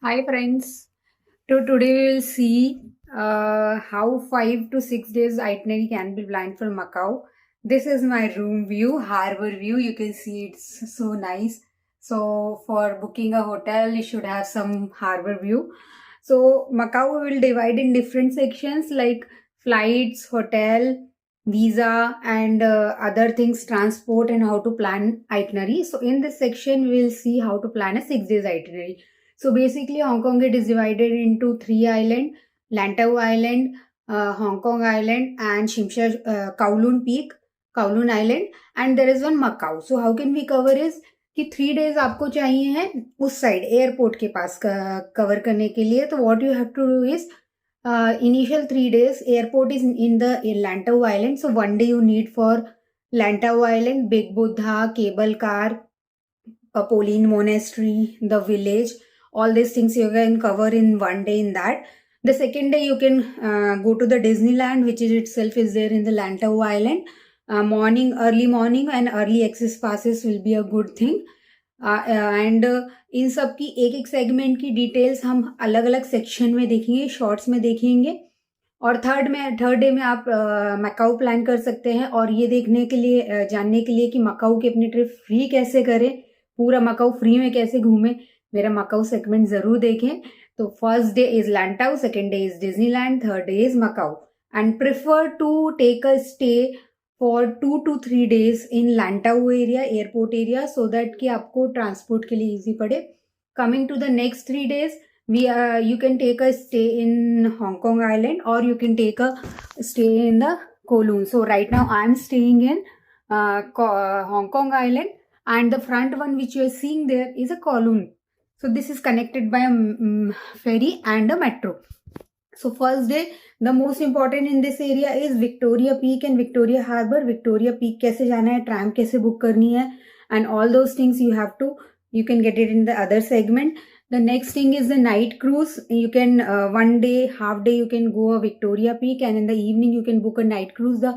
Hi friends. Today we will see how 5 to 6 days itinerary can be planned for Macau. This is my room view, harbor view. You can see it's so nice. So for booking a hotel, you should have some harbor view. So Macau we will divide in different sections like flights, hotel, visa, and other things, transport, and how to plan itinerary. So in this section, we will see how to plan a 6 days itinerary. So basically, Hong Kong it is divided into three islands: Lantau Island, Hong Kong Island, and Kowloon Peak, Kowloon Island, and there is one Macau. So how can we cover is कि 3 days आपको चाहिए है उस side airport के पास cover करने के लिए. तो what you have to do is initial 3 days airport is in the Lantau Island. So one day you need for Lantau Island, Big Buddha, cable car, Pauline Monastery, the village. All these things you can cover in one day in that. The second day you can go to the Disneyland, which is itself is there in the Lantau Island. Early morning and early access passes will be a good thing. And in सब की एक एक segment की details हम अलग अलग section में देखेंगे, शॉर्ट्स में देखेंगे. और थर्ड डे में आप मकाऊ प्लान कर सकते हैं. और ये देखने के लिए जानने के लिए कि मकाऊ की अपनी ट्रिप फ्री कैसे करें, पूरा मकाऊ फ्री में कैसे घूमें, मेरा मकाऊ सेगमेंट ज़रूर देखें. तो first day is Lantau, second day is Disneyland, third day is Macau. And prefer to take a stay for 2 to 3 days in Lantau area, airport area, so that कि आपको ट्रांसपोर्ट के लिए ईजी पड़े. Coming to the next 3 days, you can take a stay in Hong Kong Island, or you can take a stay in the Kowloon. So right now I am staying in Hong Kong Island, and the front one which you are seeing there is a Kowloon. So this is connected by a ferry and a metro. So first day, the most important in this area is Victoria Peak and Victoria Harbour. Victoria Peak कैसे जाना है, tram कैसे book करनी है, and all those things you can get it in the other segment. The next thing is the night cruise. You can one day, half day you can go a Victoria Peak, and in the evening you can book a night cruise. The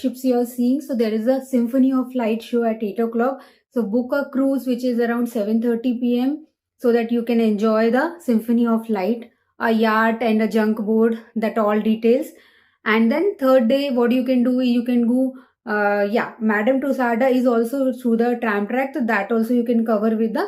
ships you are seeing. So there is a Symphony of Light show at 8 o'clock. So book a cruise which is around 7:30 p.m. so that you can enjoy the Symphony of Light, a yacht and a junk board, that all details. And then third day, what you can do, you can go, Madame Tussauds is also through the tram track, so that also you can cover with the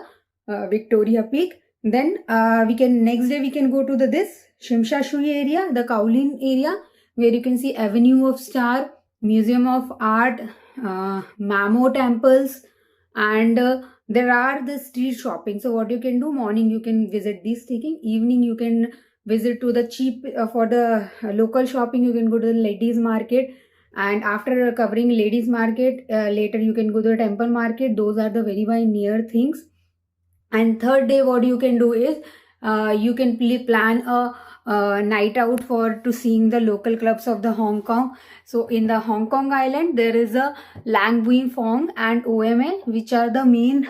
Victoria Peak. Then next day we can go to this Shimsha Shui area, the Kowloon area, where you can see Avenue of Star, Museum of Art, Mamo temples, and there are the street shopping. So what you can do, morning you can visit these taking, evening you can visit to the cheap for the local shopping, you can go to the ladies market, and after covering ladies market, later you can go to the temple market. Those are the very near things. And third day what you can do is you can plan a night out for to seeing the local clubs of the Hong Kong. So in the Hong Kong Island there is a Lang Buin Fong and OMA, which are the main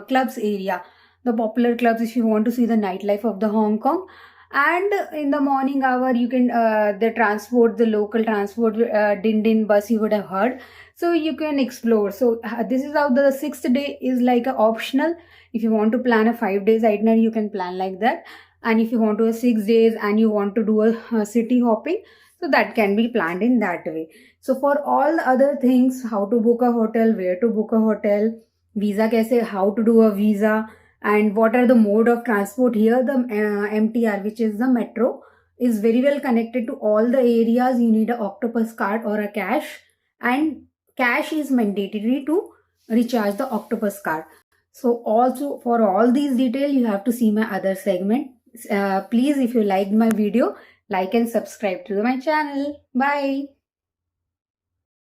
clubs area, the popular clubs if you want to see the nightlife of the Hong Kong. And in the morning hour you can the local transport, Din Din bus you would have heard, so you can explore. So this is how the sixth day is like a optional. If you want to plan a 5 days itinerary, you can plan like that. And if you want to 6 days and you want to do a city hopping, so that can be planned in that way. So for all the other things, how to book a hotel, where to book a hotel, visa kaise, how to do a visa, and what are the mode of transport here, the MTR, which is the metro, is very well connected to all the areas. You need a octopus card or a cash, and cash is mandatory to recharge the octopus card. So also for all these details, you have to see my other segment. Please, if you liked my video, like and subscribe to my channel. Bye.